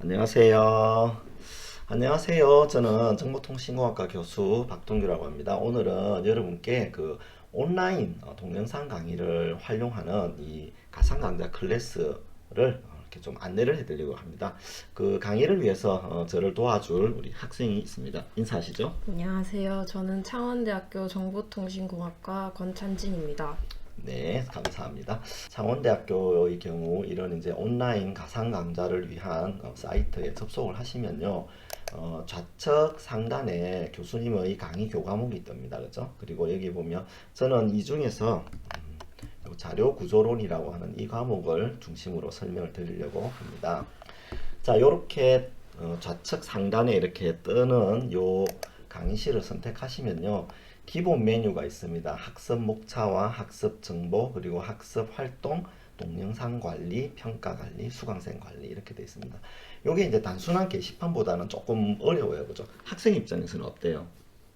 안녕하세요. 안녕하세요. 저는 정보통신공학과 교수 박동규라고 합니다. 오늘은 여러분께 그 온라인 동영상 강의를 활용하는 이 가상 강좌 클래스를 이렇게 좀 안내를 해드리려고 합니다. 그 강의를 위해서 저를 도와줄 우리 학생이 있습니다. 인사하시죠? 안녕하세요. 저는 창원대학교 정보통신공학과 권찬진입니다. 네, 감사합니다. 창원대학교의 경우 이런 이제 온라인 가상 강좌를 위한 사이트에 접속을 하시면요. 좌측 상단에 교수님의 강의 교과목이 뜹니다. 그죠? 그리고 여기 보면 저는 이 중에서 요 자료 구조론이라고 하는 이 과목을 중심으로 설명을 드리려고 합니다. 자, 요렇게 좌측 상단에 이렇게 뜨는 요 강의실을 선택하시면요. 기본 메뉴가 있습니다. 학습 목차와 학습 정보, 그리고 학습 활동, 동영상 관리, 평가 관리, 수강생 관리 이렇게 되어 있습니다. 요게 이제 단순한 게시판보다는 조금 어려워요. 그죠? 학생 입장에서는 어때요?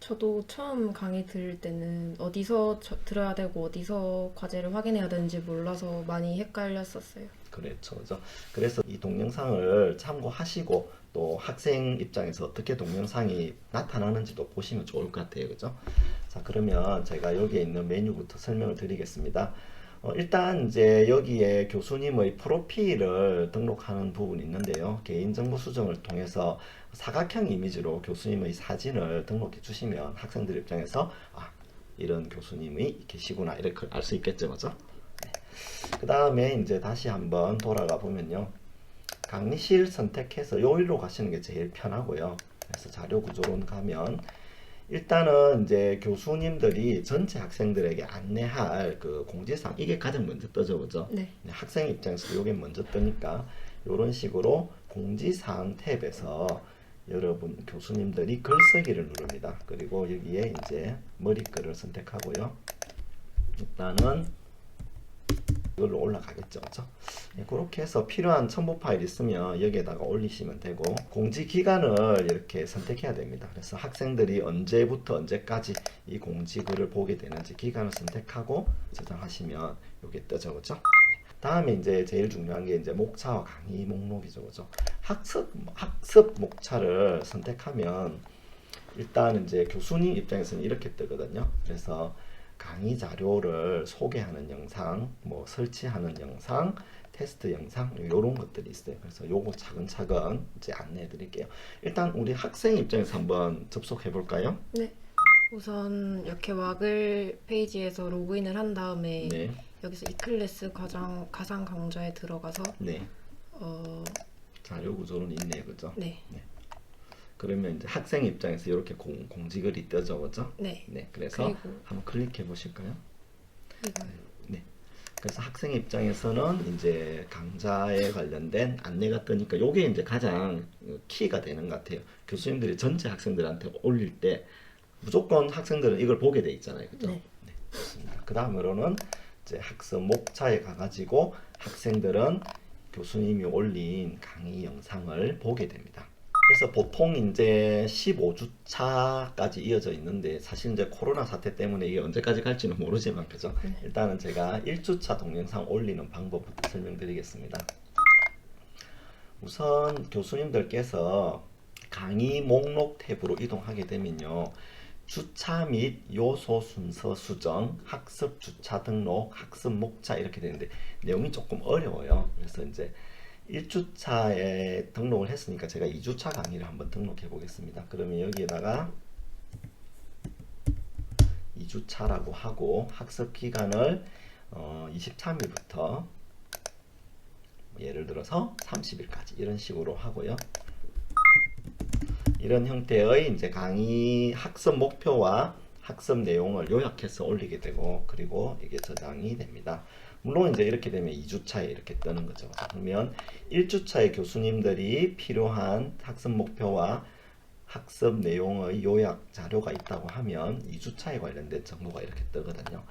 저도 처음 강의 들을 때는 어디서 들어야 되고 어디서 과제를 확인해야 되는지 몰라서 많이 헷갈렸었어요. 그렇죠. 그죠? 그래서 이 동영상을 참고하시고 또 학생 입장에서 어떻게 동영상이 나타나는지도 보시면 좋을 것 같아요. 그죠? 자, 그러면 제가 여기에 있는 메뉴부터 설명을 드리겠습니다. 일단 이제 여기에 교수님의 프로필을 등록하는 부분이 있는데요. 개인정보 수정을 통해서 사각형 이미지로 교수님의 사진을 등록해 주시면 학생들 입장에서 이런 교수님이 계시구나 이렇게 알 수 있겠죠. 그죠? 그 다음에 이제 다시 한번 돌아가 보면요. 강의실 선택해서 요일로 가시는 게 제일 편하고요. 그래서 자료 구조론 가면 일단은 이제 교수님들이 전체 학생들에게 안내할 그 공지사항 이게 가장 먼저 뜨죠, 그죠? 네. 학생 입장에서 이게 먼저 뜨니까 이런 식으로 공지사항 탭에서 여러분 교수님들이 글쓰기를 누릅니다. 그리고 여기에 이제 머리글을 선택하고요. 일단은 이걸로 올라가겠죠. 그죠? 네, 그렇게 해서 필요한 첨부 파일 있으면 여기에다가 올리시면 되고 공지 기간을 이렇게 선택해야 됩니다. 그래서 학생들이 언제부터 언제까지 이 공지글을 보게 되는지 기간을 선택하고 저장하시면 이게 뜨죠. 그죠? 다음에 이제 제일 중요한 게 이제 목차와 강의 목록이죠. 그죠? 학습 목차를 선택하면 일단 이제 교수님 입장에서는 이렇게 뜨거든요. 그래서 강의 자료를 소개하는 영상, 뭐 설치하는 영상, 테스트 영상 이런 것들이 있어요. 그래서 요거 차근차근 이제 안내해 드릴게요. 일단 우리 학생 입장에서 한번 접속해 볼까요? 네. 우선 이렇게 와글 페이지에서 로그인을 한 다음에 네. 여기서 이클래스 가상 강좌에 들어가서 네. 어, 자료 구조는 있네요. 그죠? 네. 네. 그러면 이제 학생 입장에서 이렇게 공지글이 뜨죠. 그죠? 네. 네. 그래서 그리고 한번 클릭해 보실까요? 이거 네. 그래서 학생 입장에서는 이제 강좌에 관련된 안내가 뜨니까 요게 이제 가장 키가 되는 것 같아요. 교수님들이 전체 학생들한테 올릴 때 무조건 학생들은 이걸 보게 돼 있잖아요. 그죠? 네. 네, 좋습니다. 그 다음으로는 이제 학습 목차에 가가지고 학생들은 교수님이 올린 강의 영상을 보게 됩니다. 그래서 보통 이제 15주차까지 이어져 있는데 사실 이제 코로나 사태 때문에 이게 언제까지 갈지는 모르지만 그죠? 일단은 제가 1주차 동영상 올리는 방법부터 설명드리겠습니다. 우선 교수님들께서 강의 목록 탭으로 이동하게 되면요. 주차 및 요소 순서 수정, 학습 주차 등록, 학습 목차 이렇게 되는데 내용이 조금 어려워요. 그래서 이제 1주차에 등록을 했으니까 제가 2주차 강의를 한번 등록해 보겠습니다. 그러면 여기에다가 2주차라고 하고 학습 기간을 23일부터 예를 들어서 30일까지 이런 식으로 하고요. 이런 형태의 이제 강의 학습 목표와 학습 내용을 요약해서 올리게 되고 그리고 이게 저장이 됩니다. 물론 이제 이렇게 되면 2주차에 이렇게 뜨는 거죠. 그러면 1주차에 교수님들이 필요한 학습 목표와 학습 내용의 요약 자료가 있다고 하면 2주차에 관련된 정보가 이렇게 뜨거든요.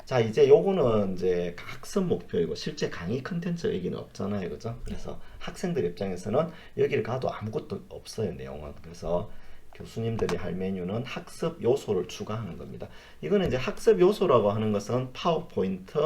자, 이제 요거는 이제 학습 목표이고 실제 강의 컨텐츠 얘기는 없잖아요. 그죠? 그래서 학생들 입장에서는 여기를 가도 아무것도 없어요. 내용은. 그래서 교수님들이 할 메뉴는 학습 요소를 추가하는 겁니다. 이거는 이제 학습 요소라고 하는 것은 파워포인트,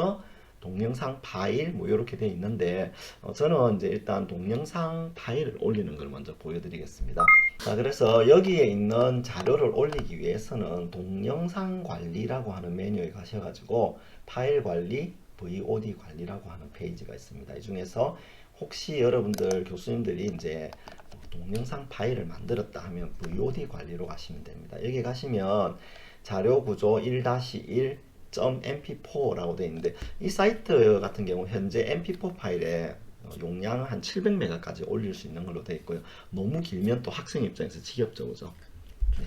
동영상 파일 뭐 이렇게 되어 있는데 저는 이제 일단 동영상 파일을 올리는 걸 먼저 보여드리겠습니다. 자, 그래서 여기에 있는 자료를 올리기 위해서는 동영상 관리라고 하는 메뉴에 가셔가지고 파일 관리, VOD 관리라고 하는 페이지가 있습니다. 이 중에서 혹시 여러분들 교수님들이 이제 동영상 파일을 만들었다 하면 VOD 관리로 가시면 됩니다. 여기 가시면 자료 구조 1-1.mp4라고 되어 있는데 이 사이트 같은 경우 현재 mp4 파일에 용량은 한 700메가까지 올릴 수 있는 걸로 되어 있고요. 너무 길면 또 학생 입장에서 지겹죠, 그죠? 네.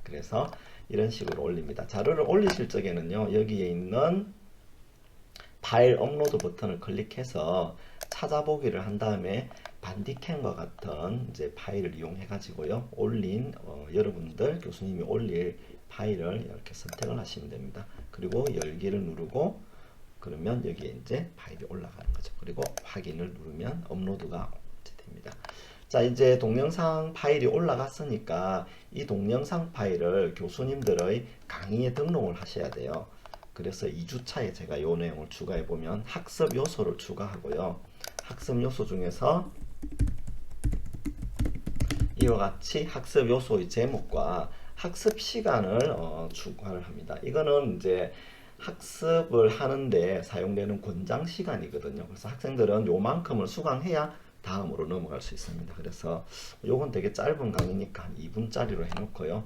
그래서 이런 식으로 올립니다. 자료를 올리실 적에는요, 여기에 있는 파일 업로드 버튼을 클릭해서 찾아보기를 한 다음에 반디캠과 같은 이제 파일을 이용해 가지고요, 올린 여러분들 교수님이 올릴 파일을 이렇게 선택을 하시면 됩니다. 그리고 열기를 누르고 그러면 여기에 이제 파일이 올라가는 거죠. 그리고 확인을 누르면 업로드가 됩니다. 자, 이제 동영상 파일이 올라갔으니까 이 동영상 파일을 교수님들의 강의에 등록을 하셔야 돼요. 그래서 2주차에 제가 이 내용을 추가해 보면 학습 요소를 추가하고요. 학습 요소 중에서 이와 같이 학습 요소의 제목과 학습 시간을 추가를 합니다. 이거는 이제 학습을 하는데 사용되는 권장 시간이거든요. 그래서 학생들은 요만큼을 수강해야 다음으로 넘어갈 수 있습니다. 그래서 요건 되게 짧은 강의니까 한 2분짜리로 해놓고요.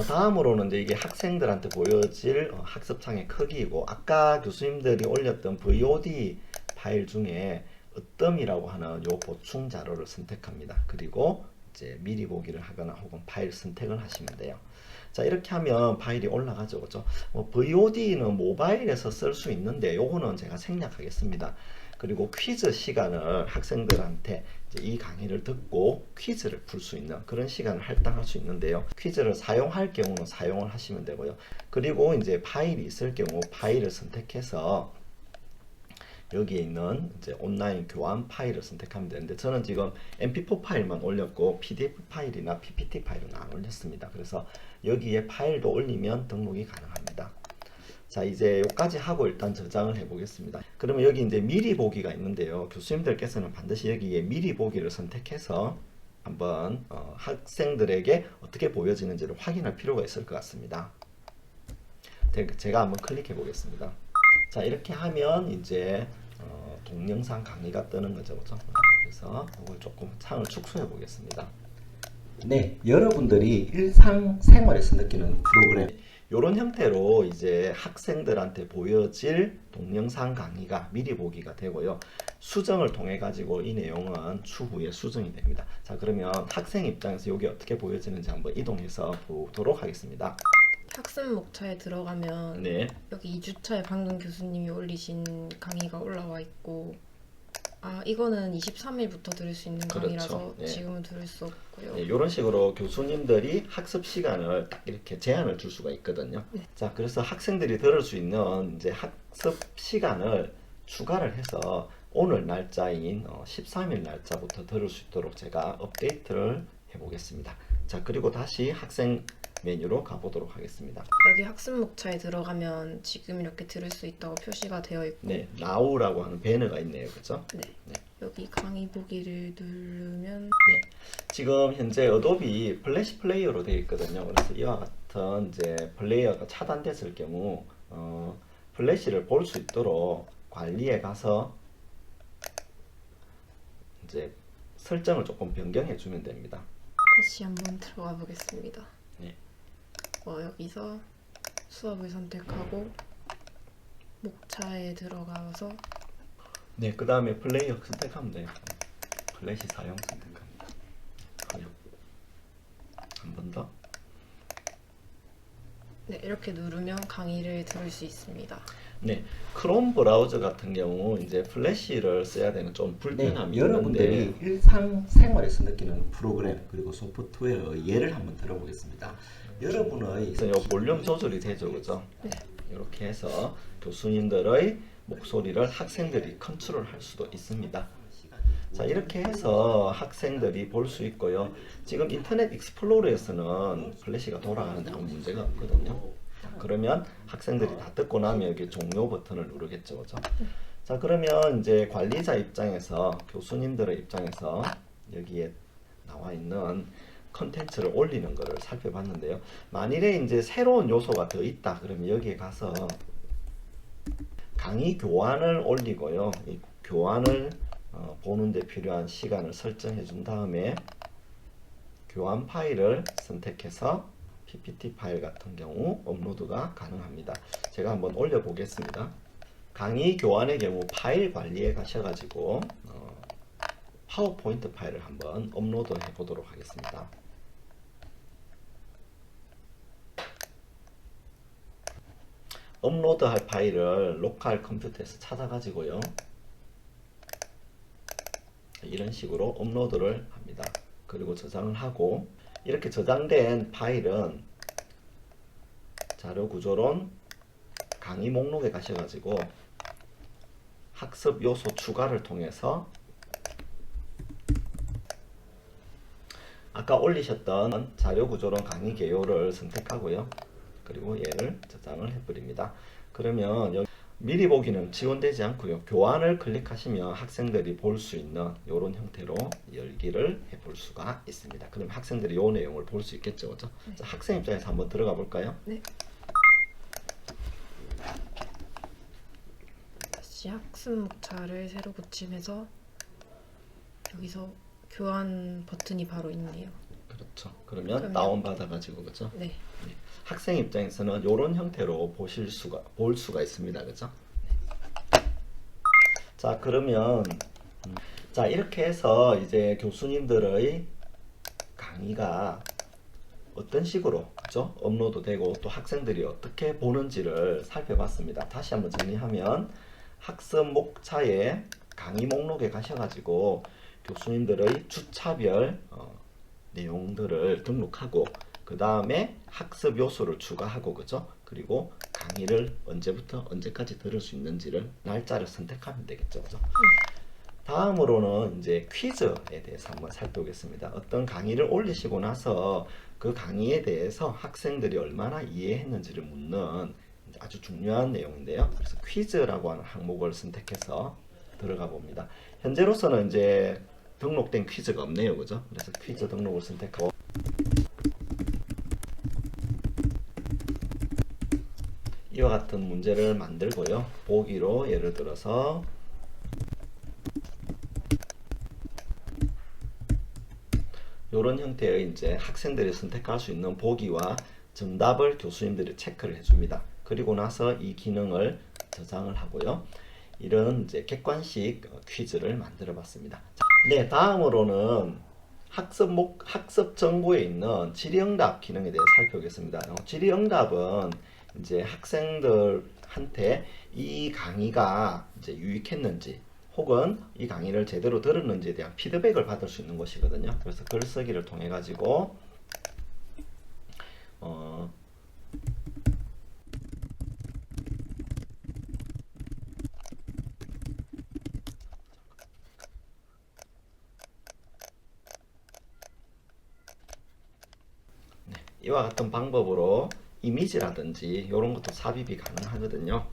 다음으로는 이제 이게 학생들한테 보여질 학습창의 크기이고, 아까 교수님들이 올렸던 VOD 파일 중에 으뜸이라고 하는 요 보충 자료를 선택합니다. 그리고 이제 미리 보기를 하거나 혹은 파일 선택을 하시면 돼요. 자, 이렇게 하면 파일이 올라가죠, 그죠? VOD는 모바일에서 쓸 수 있는데 요거는 제가 생략하겠습니다. 그리고 퀴즈 시간을 학생들한테 이제 이 강의를 듣고 퀴즈를 풀 수 있는 그런 시간을 할당할 수 있는데요. 퀴즈를 사용할 경우는 사용을 하시면 되고요. 그리고 이제 파일이 있을 경우 파일을 선택해서 여기에 있는 이제 온라인 교환 파일을 선택하면 되는데, 저는 지금 mp4 파일만 올렸고 pdf 파일이나 ppt 파일은 안 올렸습니다. 그래서 여기에 파일도 올리면 등록이 가능합니다. 자, 이제 여기까지 하고 일단 저장을 해 보겠습니다. 그러면 여기 이제 미리 보기가 있는데요. 교수님들께서는 반드시 여기에 미리 보기를 선택해서 한번 학생들에게 어떻게 보여지는지를 확인할 필요가 있을 것 같습니다. 제가 한번 클릭해 보겠습니다. 자, 이렇게 하면 이제 동영상 강의가 뜨는 거죠, 그죠? 그래서 이걸 조금 창을 축소해 보겠습니다. 네, 여러분들이 일상생활에서 느끼는 프로그램, 이런 형태로 이제 학생들한테 보여질 동영상 강의가 미리 보기가 되고요. 수정을 통해 가지고 이 내용은 추후에 수정이 됩니다. 자, 그러면 학생 입장에서 이게 어떻게 보여지는지 한번 이동해서 보도록 하겠습니다. 학습 목차에 들어가면 네. 여기 2주차에 방금 교수님이 올리신 강의가 올라와 있고, 이거는 23일부터 들을 수 있는 그렇죠. 강의라서 네. 지금은 들을 수 없고요. 네, 이런 식으로 교수님들이 학습 시간을 딱 이렇게 제한을 줄 수가 있거든요. 네. 자, 그래서 학생들이 들을 수 있는 이제 학습 시간을 추가를 해서 오늘 날짜인 13일 날짜부터 들을 수 있도록 제가 업데이트를 해보겠습니다. 자, 그리고 다시 학생 메뉴로 가보도록 하겠습니다. 여기 학습 목차에 들어가면 지금 이렇게 들을 수 있다고 표시가 되어 있고, 네, now라고 하는 배너가 있네요, 그렇죠? 네. 네. 여기 강의 보기를 누르면 네, 지금 현재 어도비 플래시 플레이어로 되어 있거든요. 그래서 이와 같은 이제 플레이어가 차단됐을 경우 플래시를 볼 수 있도록 관리에 가서 이제 설정을 조금 변경해 주면 됩니다. 다시 한번 들어가 보겠습니다. 네. 여기서 수업을 선택하고 목차에 들어가서 네, 그 다음에 플레이어 선택하면 돼요. 플래시 사용 선택합니다. 그냥 한 번 더. 네, 이렇게 누르면 강의를 들을 수 있습니다. 네, 크롬 브라우저 같은 경우 이제 플래시를 써야 되는 좀 불편함이 여러분들이 있는데, 일상생활에서 느끼는 프로그램 그리고 소프트웨어 예를 한번 들어보겠습니다. 여러분의 그래서 요 볼륨 조절이 되죠, 그죠? 네. 이렇게 해서 교수님들의 목소리를 학생들이 컨트롤할 수도 있습니다. 자, 이렇게 해서 학생들이 볼 수 있고요. 지금 인터넷 익스플로러에서는 플래시가 돌아가는데 아무 문제가 없거든요. 그러면 학생들이 다 듣고 나면 여기 종료 버튼을 누르겠죠, 그죠? 자, 그러면 이제 관리자 입장에서, 교수님들의 입장에서 여기에 나와 있는 컨텐츠를 올리는 것을 살펴봤는데요. 만일에 이제 새로운 요소가 더 있다 그러면 여기에 가서 강의 교환을 올리고요. 이 교환을 보는데 필요한 시간을 설정해 준 다음에 교환 파일을 선택해서 PPT 파일 같은 경우 업로드가 가능합니다. 제가 한번 올려 보겠습니다. 강의 교환의 경우 파일 관리에 가셔가지고 파워포인트 파일을 한번 업로드 해 보도록 하겠습니다. 업로드할 파일을 로컬 컴퓨터에서 찾아가지고요. 이런 식으로 업로드를 합니다. 그리고 저장을 하고, 이렇게 저장된 파일은 자료구조론 강의 목록에 가셔가지고 학습 요소 추가를 통해서 아까 올리셨던 자료구조론 강의 개요를 선택하고요. 그리고 얘를 저장을 해버립니다. 그러면 여기 미리 보기는 지원되지 않고요. 교환을 클릭하시면 학생들이 볼 수 있는 이런 형태로 열기를 해볼 수가 있습니다. 그럼 학생들이 이 내용을 볼 수 있겠죠, 그죠? 네. 자, 학생 입장에서 한번 들어가 볼까요? 네. 다시 학습 목차를 새로 고침해서 여기서 교환 버튼이 바로 있네요. 그렇죠. 그러면 그러면- 다운 받아가지고, 그죠? 네. 학생 입장에서는 이런 형태로 볼 수가 있습니다. 그죠? 자, 그러면 자, 이렇게 해서 이제 교수님들의 강의가 어떤 식으로, 그죠? 업로드되고 또 학생들이 어떻게 보는지를 살펴봤습니다. 다시 한번 정리하면 학습 목차에 강의 목록에 가셔가지고 교수님들의 주차별 내용들을 등록하고, 그 다음에 학습 요소를 추가하고, 그죠? 그리고 강의를 언제부터 언제까지 들을 수 있는지를 날짜를 선택하면 되겠죠, 그죠? 다음으로는 이제 퀴즈에 대해서 한번 살펴보겠습니다. 어떤 강의를 올리시고 나서 그 강의에 대해서 학생들이 얼마나 이해했는지를 묻는 아주 중요한 내용인데요. 그래서 퀴즈라고 하는 항목을 선택해서 들어가 봅니다. 현재로서는 이제 등록된 퀴즈가 없네요, 그죠? 그래서 퀴즈 등록을 선택하고, 이와 같은 문제를 만들고요. 보기로 예를 들어서 이런 형태의 이제 학생들이 선택할 수 있는 보기와 정답을 교수님들이 체크를 해줍니다. 그리고 나서 이 기능을 저장을 하고요. 이런 이제 객관식 퀴즈를 만들어 봤습니다. 네, 다음으로는 학습 정보에 있는 질의응답 기능에 대해 살펴보겠습니다. 질의응답은 이제 학생들한테 이 강의가 이제 유익했는지 혹은 이 강의를 제대로 들었는지에 대한 피드백을 받을 수 있는 것이거든요. 그래서 글쓰기를 통해 가지고 이와 같은 방법으로 이미지라든지 이런 것도 삽입이 가능하거든요.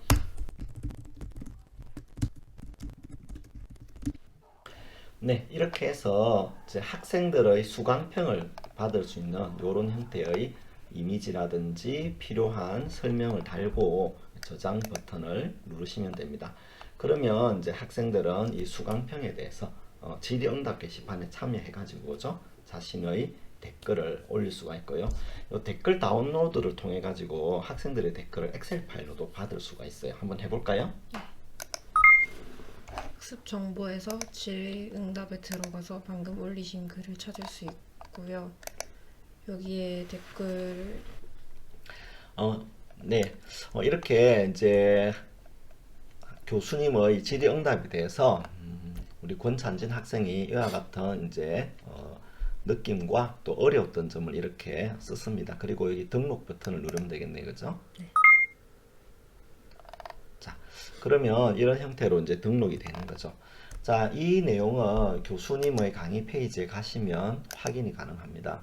네, 이렇게 해서 이제 학생들의 수강평을 받을 수 있는 이런 형태의 이미지라든지 필요한 설명을 달고 저장 버튼을 누르시면 됩니다. 그러면 이제 학생들은 이 수강평에 대해서 질의응답 게시판에 참여해가지고 자신의 댓글을 올릴 수가 있고요. 이 댓글 다운로드를 통해 가지고 학생들의 댓글을 엑셀 파일로도 받을 수가 있어요. 한번 해볼까요? 학습 정보에서 질의응답에 들어가서 방금 올리신 글을 찾을 수 있고요. 여기에 댓글 네, 이렇게 이제 교수님의 질의응답에 대해서 우리 권찬진 학생이 이와 같은 이제 느낌과 또 어려웠던 점을 이렇게 썼습니다. 그리고 여기 등록 버튼을 누르면 되겠네요, 그죠? 네. 자, 그러면 이런 형태로 이제 등록이 되는 거죠. 자, 이 내용은 교수님의 강의 페이지에 가시면 확인이 가능합니다.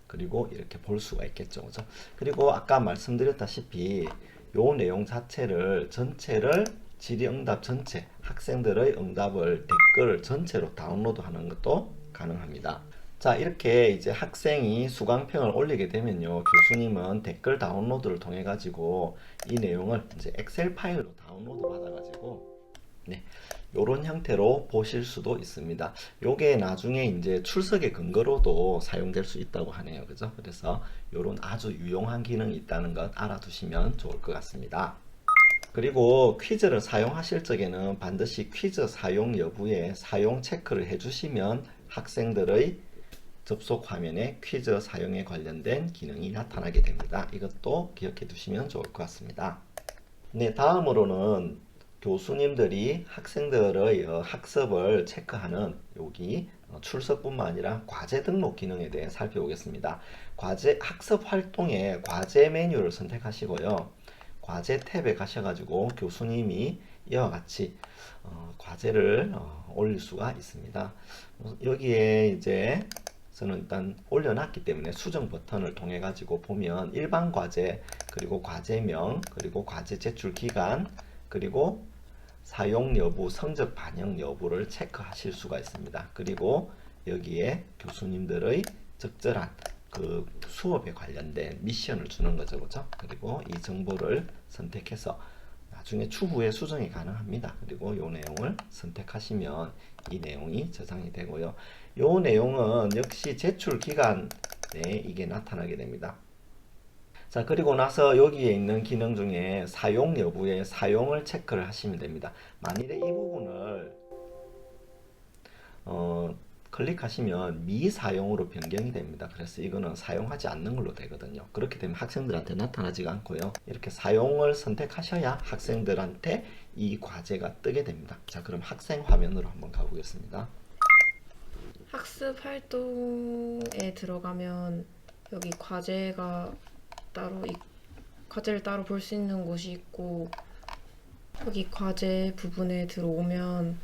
그리고 이렇게 볼 수가 있겠죠. 그죠? 그리고 아까 말씀드렸다시피 요 내용 자체를 전체를 질의응답 전체 학생들의 응답을 댓글 전체로 다운로드하는 것도 가능합니다. 자, 이렇게 이제 학생이 수강평을 올리게 되면요, 교수님은 댓글 다운로드를 통해 가지고 이 내용을 이제 엑셀 파일로 다운로드 받아 가지고 네, 요런 형태로 보실 수도 있습니다. 요게 나중에 이제 출석의 근거로도 사용될 수 있다고 하네요. 그죠? 그래서 요런 아주 유용한 기능이 있다는 것 알아두시면 좋을 것 같습니다. 그리고 퀴즈를 사용하실 적에는 반드시 퀴즈 사용 여부에 사용 체크를 해주시면 학생들의 접속 화면에 퀴즈 사용에 관련된 기능이 나타나게 됩니다. 이것도 기억해 두시면 좋을 것 같습니다. 네, 다음으로는 교수님들이 학생들의 학습을 체크하는 여기 출석뿐만 아니라 과제 등록 기능에 대해 살펴보겠습니다. 과제 학습 활동의 과제 메뉴를 선택하시고요. 과제 탭에 가셔가지고 교수님이 이와 같이 과제를 올릴 수가 있습니다. 여기에 이제 저는 일단 올려놨기 때문에 수정 버튼을 통해 가지고 보면 일반 과제, 그리고 과제명, 그리고 과제 제출 기간, 그리고 사용 여부, 성적 반영 여부를 체크하실 수가 있습니다. 그리고 여기에 교수님들의 적절한 그 수업에 관련된 미션을 주는 거죠. 그죠? 그리고 이 정보를 선택해서 나중에 추후에 수정이 가능합니다. 그리고 이 내용을 선택하시면 이 내용이 저장이 되고요. 이 내용은 역시 제출 기간에 이게 나타나게 됩니다. 자, 그리고 나서 여기에 있는 기능 중에 사용 여부에 사용을 체크를 하시면 됩니다. 만일에 이 부분을 클릭하시면 미사용으로 변경이 됩니다. 그래서 이거는 사용하지 않는 걸로 되거든요. 그렇게 되면 학생들한테 나타나지가 않고요. 이렇게 사용을 선택하셔야 학생들한테 이 과제가 뜨게 됩니다. 자, 그럼 학생 화면으로 한번 가보겠습니다. 학습 활동에 들어가면 여기 과제가 과제를 따로 볼 수 있는 곳이 있고, 여기 과제 부분에 들어오면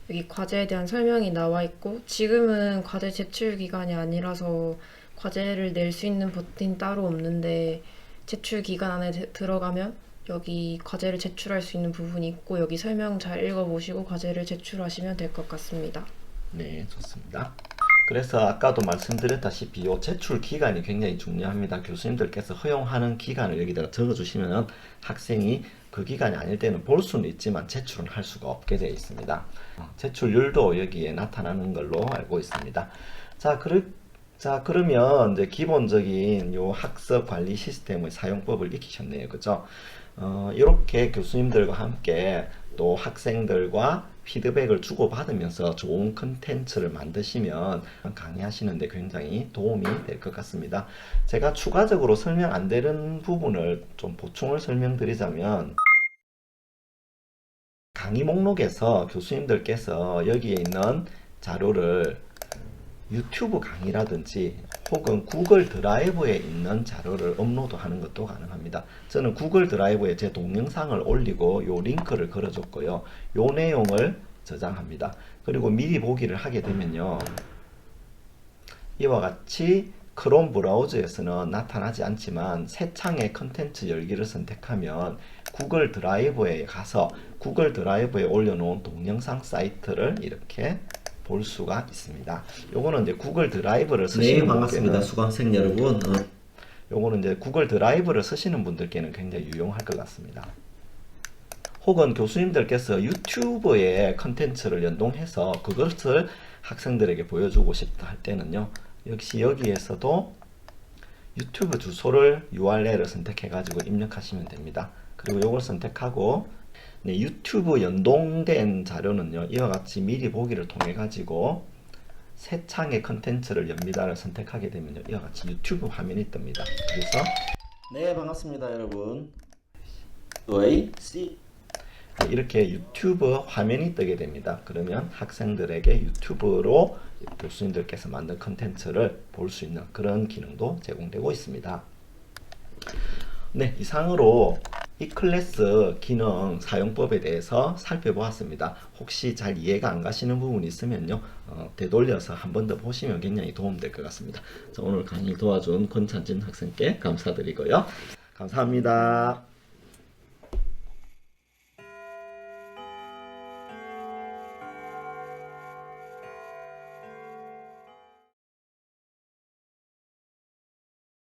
여기 과제에 대한 설명이 나와 있고, 지금은 과제 제출 기간이 아니라서 과제를 낼 수 있는 버튼이 따로 없는데, 제출 기간 안에 들어가면 여기 과제를 제출할 수 있는 부분이 있고, 여기 설명 잘 읽어보시고 과제를 제출하시면 될 것 같습니다. 네, 좋습니다. 그래서 아까도 말씀드렸다시피 이 제출 기간이 굉장히 중요합니다. 교수님들께서 허용하는 기간을 여기다가 적어주시면 학생이 그 기간이 아닐 때는 볼 수는 있지만 제출은 할 수가 없게 되어 있습니다. 제출률도 여기에 나타나는 걸로 알고 있습니다. 자, 그러면 이제 기본적인 요 학습 관리 시스템의 사용법을 익히셨네요. 그죠? 이렇게 교수님들과 함께 또 학생들과 피드백을 주고받으면서 좋은 컨텐츠를 만드시면 강의하시는데 굉장히 도움이 될 것 같습니다. 제가 추가적으로 설명 안 되는 부분을 좀 보충을 설명드리자면, 강의 목록에서 교수님들께서 여기에 있는 자료를 유튜브 강의라든지 혹은 구글 드라이브에 있는 자료를 업로드하는 것도 가능합니다. 저는 구글 드라이브에 제 동영상을 올리고 요 링크를 걸어줬고요. 요 내용을 저장합니다. 그리고 미리 보기를 하게 되면요, 이와 같이 크롬 브라우저에서는 나타나지 않지만 새 창의 컨텐츠 열기를 선택하면 구글 드라이브에 가서 구글 드라이브에 올려놓은 동영상 사이트를 이렇게 볼 수가 있습니다. 요거는 이제 구글 드라이브를 쓰시는 반갑습니다. 수강생 여러분. 요거는 이제 구글 드라이브를 쓰시는 분들께는 굉장히 유용할 것 같습니다. 혹은 교수님들께서 유튜브에 컨텐츠를 연동해서 그것을 학생들에게 보여주고 싶다 할 때는요, 역시 여기에서도 유튜브 주소를 URL을 선택해 가지고 입력하시면 됩니다. 그리고 요걸 선택하고, 네, 유튜브 연동된 자료는요, 이와 같이 미리 보기를 통해 가지고 새 창의 컨텐츠를 엽니다를 선택하게 되면요, 이와 같이 유튜브 화면이 뜹니다. 그래서 네, 반갑습니다, 여러분. 이렇게 유튜브 화면이 뜨게 됩니다. 그러면 학생들에게 유튜브로 교수님들께서 만든 컨텐츠를 볼 수 있는 그런 기능도 제공되고 있습니다. 네, 이상으로 이 클래스 기능 사용법에 대해서 살펴보았습니다. 혹시 잘 이해가 안 가시는 부분이 있으면요, 되돌려서 한 번 더 보시면 굉장히 도움될 것 같습니다. 자, 오늘 강의 도와준 권찬진 학생께 감사드리고요. 감사합니다.